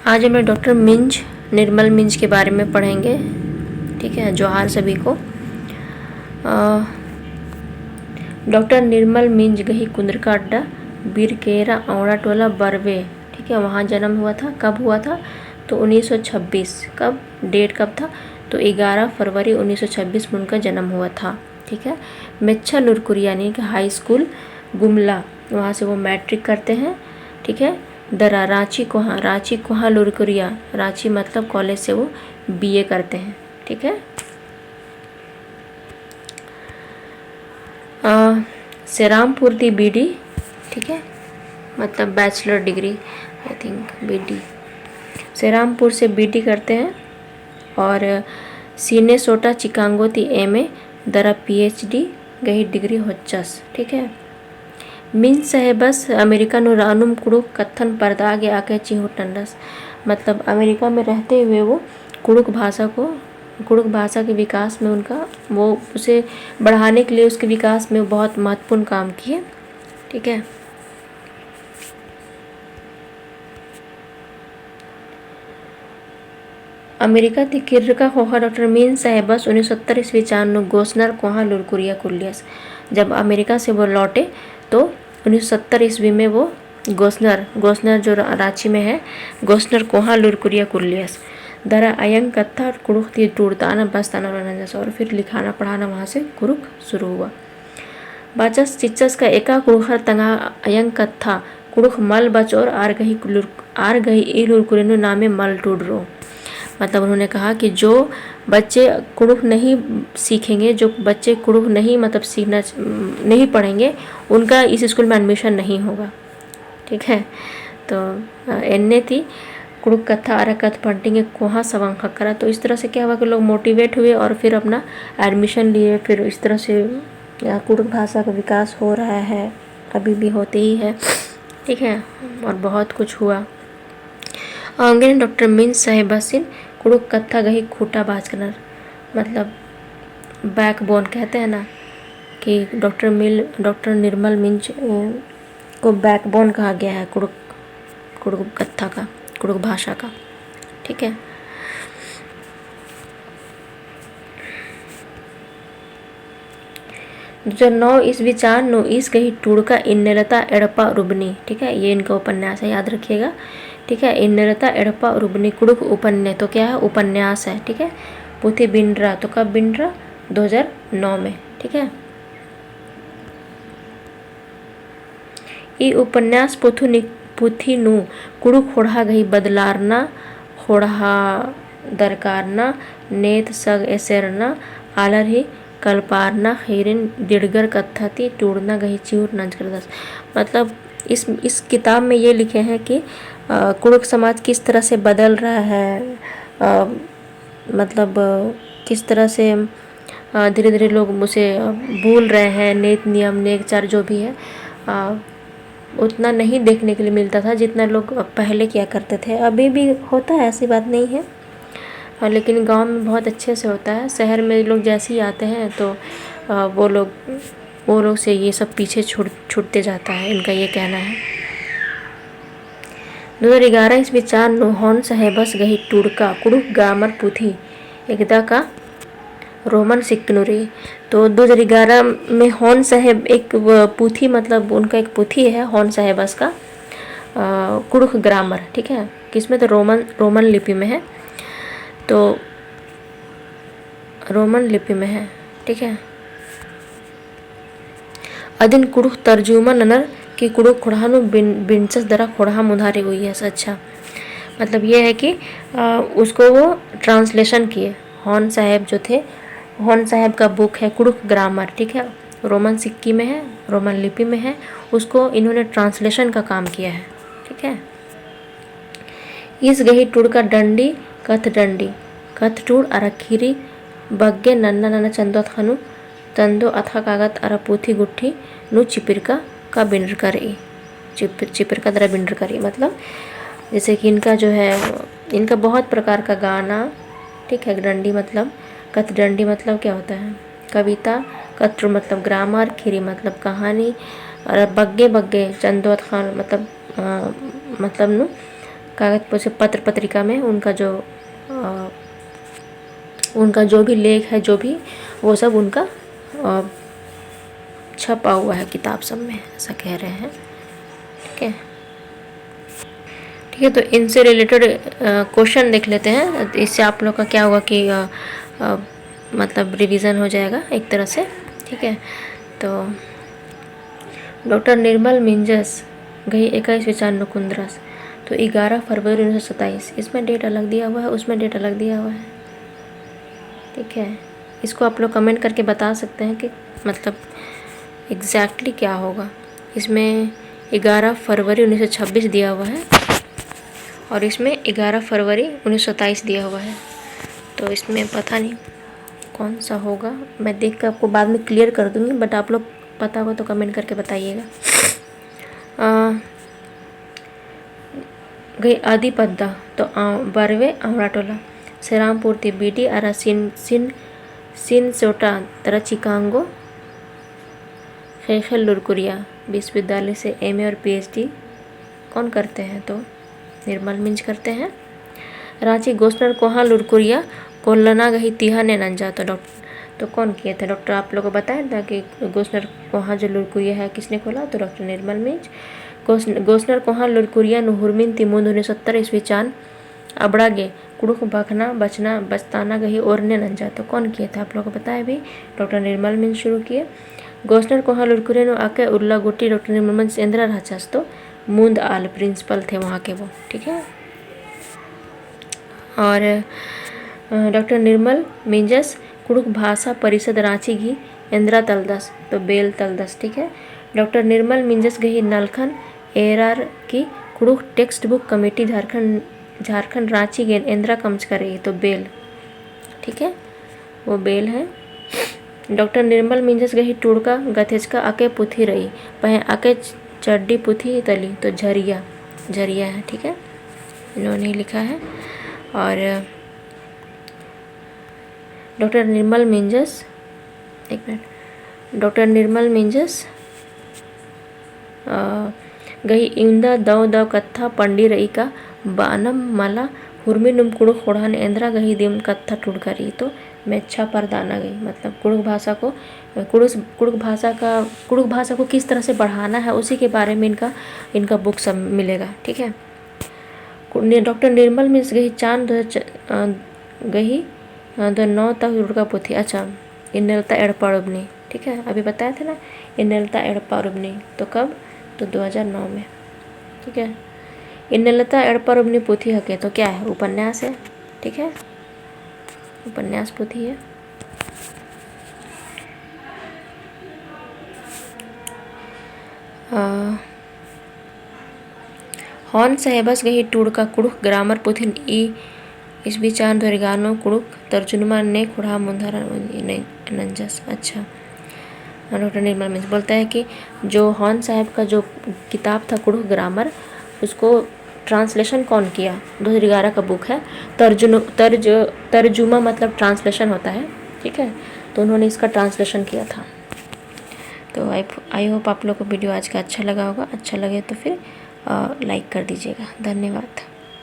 आज हम डॉक्टर मिंज निर्मल मिंज के बारे में पढ़ेंगे। ठीक है, जोहार सभी को। डॉक्टर निर्मल मिंज गही कुंद्रका अड्डा बिरकेरा औड़ा टोला बरवे। ठीक है, वहाँ जन्म हुआ था। कब हुआ था? तो 1926। कब? डेट कब था? तो 11 फरवरी 1926 में उनका जन्म हुआ था। ठीक है। मेच्छा लुरकुरिया यानी कि हाई स्कूल गुमला, वहाँ से वो मैट्रिक करते हैं। ठीक है। दरा रांची कोहा लुरकुरिया, रांची मतलब कॉलेज से वो बीए करते हैं। ठीक है। सेरामपुर थी बीडी। ठीक है, मतलब bachelor degree, I think BD. Serampore से बीडी करते हैं। और सीनेसोटा चिकागो थी एमए, दरा पीएचडी गही डिग्री होचस। ठीक है। मिंज साहेबस अमेरिका नो रानुम कुड़ुक कत्थन परदागे आके चिहु टंडस, मतलब अमेरिका में रहते हुए वो कुड़ुक भाषा के विकास में वो उसे बढ़ाने के लिए उसके विकास में बहुत महत्वपूर्ण काम किए। ठीक है। अमेरिका ती किर्रका होहा डॉक्टर मीन साहेबस 1970 ईस्वी चांद गोसनर कोहा लुरकुरिया कुलियस। जब अमेरिका से वो लौटे तो 1970 ईस्वी में वो गोसनर जो रांची में है, गोसनर कोहा लुरकुरिया कुलियस दरा अयंग कत्था कुड़ुक थी टूड़ताना बस्ताना रनजस, और फिर लिखाना पढ़ाना वहाँ से कुरुक शुरू हुआ। बाचस चिच्चस का एका कुड़ुखर तंगा अयंग कत्था कुड़ुक मल बच और आर गही ई लुरकुरिनो नामे मल टूडरो, मतलब उन्होंने कहा कि जो बच्चे कुड़ुक नहीं सीखेंगे, जो बच्चे कुड़ुक नहीं मतलब सीखना नहीं पढ़ेंगे, उनका इस स्कूल में एडमिशन नहीं होगा। ठीक है। तो एन्ने थी कुड़ुक कथा आरा कथ पंटिंग कोहा सवांग खकरा। तो इस तरह से क्या हुआ कि लोग मोटिवेट हुए और फिर अपना एडमिशन लिए। फिर इस तरह से कुड़ुक भाषा का विकास हो रहा है, अभी भी होते ही है। ठीक है, और बहुत कुछ हुआ। आंगन डॉक्टर मिंज साहेबासिन कुड़ुक कत्था गही खूटा बाजकनर, मतलब बैकबोन कहते हैं ना कि डॉक्टर निर्मल मिंज को बैकबोन कहा गया है कुड़ुक कत्था का, कुड़ुक भाषा का। ठीक है। जो 9 ईस्वी चार 9 ईस गही टूड़का इन्नलता एड़पा रुबनी। ठीक है, ये इनका उपन्यास है, याद रखिएगा। ठीक है, इन्नलता एड़पा रुबनी कुड़ुक उपन्यास, तो क्या है? उपन्यास है। ठीक है। पुथी बिंड्रा, तो कब बिंड्रा? 2009 में। ठीक है। ई उपन्यास पुथी नु कुड़ुक होड़ा गही बदलारना होड़ा दरकारना नेत सग एसेरना आलर ही कल्पारना खैरिन दिड़गर कत्था थी टूड़ना गही चिऊर नंज कर दस, मतलब इस किताब में ये लिखे हैं कि कुड़ुक समाज किस तरह से बदल रहा है, मतलब किस तरह से धीरे धीरे लोग उसे भूल रहे हैं। नेत नियम नेकचार जो भी है उतना नहीं देखने के लिए मिलता था जितना लोग पहले किया करते थे। अभी भी होता है, ऐसी बात नहीं है, लेकिन गांव में बहुत अच्छे से होता है। शहर में लोग जैसे ही आते हैं तो वो लोग से ये सब पीछे छूटते जाता है, इनका ये कहना है। 2011 ईस्वी चार नोहन साहेबस गही टूड़का कुड़ुक ग्रामर पुथी एकदा का रोमन सिक्नुरी। तो 2011 में हॉन साहेब एक पुथी, मतलब उनका एक पुथी है हॉन साहेबस का कुड़ुक ग्रामर। ठीक है, किसमें? तो रोमन लिपि में है, तो रोमन लिपि में है। ठीक है। अदिन कुड़ुक तर्जुमा ननर कि कुड़ुक खुड़ानु बिनचस दरा खुड़ा मुधारी हुई है। अच्छा, मतलब ये है कि उसको वो ट्रांसलेशन किए। हॉन साहेब जो थे, हॉन साहेब का बुक है कुड़ुक ग्रामर। ठीक है, रोमन सिक्की में है, रोमन लिपि में है, उसको इन्होंने ट्रांसलेशन का काम किया है। ठीक है। इस गही टूड़ का डंडी कथ टूड़ अरखीरी बग्गे नन्ना नन्ना चंदोत खनु तंदो अथा कागत अरा पूथी गुट्ठी नु चिपिरका का बिंडर करी, चिपिरका दरा बिंडर करी, मतलब जैसे कि इनका जो है, इनका बहुत प्रकार का गाना। ठीक है। डंडी मतलब कथ डंडी मतलब क्या होता है? कविता। कत्र मतलब ग्रामर, खीरी मतलब कहानी, और बग्गे चंदोत खान मतलब नु कागज पत्र पत्रिका में उनका जो भी लेख है, जो भी वो सब उनका छपा हुआ है किताब सब में, ऐसा कह रहे हैं। ठीक है, तो इनसे रिलेटेड क्वेश्चन देख लेते हैं। इससे आप लोग का क्या होगा कि मतलब रिवीजन हो जाएगा एक तरह से। ठीक है, तो डॉक्टर निर्मल मिंजस गई 21 विचार कुंद्रस, तो 11 फरवरी 1927, इसमें डेट अलग दिया हुआ है, उसमें डेट अलग दिया हुआ है। ठीक है, इसको आप लोग कमेंट करके बता सकते हैं कि मतलब एग्जैक्टली क्या होगा। इसमें 11 फरवरी 1926 दिया हुआ है और इसमें 11 फरवरी 1927 दिया हुआ है, तो इसमें पता नहीं कौन सा होगा। मैं देख कर आपको बाद में क्लियर कर दूँगी, बट आप लोग पता होगा तो कमेंट करके बताइएगा। गई आदि पद्दा, तो 12वें आवड़ाटोला श्रीरामपुर थी बीटी आरा सिन सोटा तरह चिकांगो खैखल लुरकुरिया विश्वविद्यालय से एमए और पीएचडी कौन करते हैं, तो निर्मल मिंज करते हैं। रांची गोस्नर कोहा लुरकुरिया कोल्लना गही तिहा ने नंजा, तो कौन किए थे डॉक्टर, आप लोगों को बताया था कि गोस्नर कोहा जो लुरकुरिया है किसने खोला, तो डॉक्टर निर्मल मिंज। गोस्नर कोहा लुरकुरिया नुहुरमिन तिमुंद 1970 ईस्वी चांद अबड़ागे कुड़ुक बखना बचना बचताना गही और ने नंजा, तो कौन किए थे, आप लोगों को बताया भी, डॉक्टर निर्मल मिंज शुरू किए। गोस्नर कोहा लुरकुरिया नो आके उर्ला गुटी डॉक्टर निर्मल मिंज इंदिरा राचास, तो मूंद आल प्रिंसिपल थे वहाँ के वो। ठीक है, और डॉक्टर निर्मल मिंजस कुड़ुक भाषा परिषद रांची घी इंदिरा तलदस, तो बेल तलदस। ठीक है, डॉक्टर निर्मल मिंजस गही नलखन एआर की Kurukh text book committee Jharkhand Ranchi गेन इंदिरा कम्च कर रही, तो बेल। ठीक है, वो बेल है। डॉक्टर निर्मल मिंजस गही टुड़का गथेचका आके पुथी रही पहे आके चड्डी पुथी तली, तो झरिया है। ठीक है, इन्होंने लिखा है। और डॉक्टर निर्मल मिंजस, एक मिनट, डॉक्टर निर्मल मिंजस गही इंदा दव कत्था पंडी रही का बानम मला हुरमिनुम कुड़ुक खोड़ान इंदिरा गही दिम कत्था टुड़का रही, तो मेच्छा परदाना गई, मतलब कुड़ुक भाषा को किस तरह से बढ़ाना है उसी के बारे में इनका बुक सब मिलेगा। ठीक है, डॉक्टर निर्मल मिंज गही चांद गही 9 तक रुड़का पुथी। अच्छा, इन्नलता एड़पाड़ुबनी। ठीक है, अभी बताया था ना इन्नलता एड़पाड़ुबनी, तो कब, तो 2009 में। ठीक है, इन्नलता एड़पाड़ुबनी पुथी हके, तो क्या है, उपन्यास है। ठीक है, उपन्यास पुथी है। हॉन साहेबस गही टूड़का कुड़ुक ग्रामर पुथिन इस विचार धोरिगानो कुड़ुक तर्जुमा ने खुड़ा मुंधारा नंजस। अच्छा, डॉक्टर निर्मल मिंज बोलता है कि जो हॉन साहब का जो किताब था कुड़ुक ग्रामर, उसको ट्रांसलेशन कौन किया, 2011 का बुक है। तर्जुमा मतलब ट्रांसलेशन होता है। ठीक है, तो उन्होंने इसका ट्रांसलेशन किया था। तो आई होप आप लोग को वीडियो आज का अच्छा लगा होगा। अच्छा लगे तो फिर लाइक कर दीजिएगा। धन्यवाद।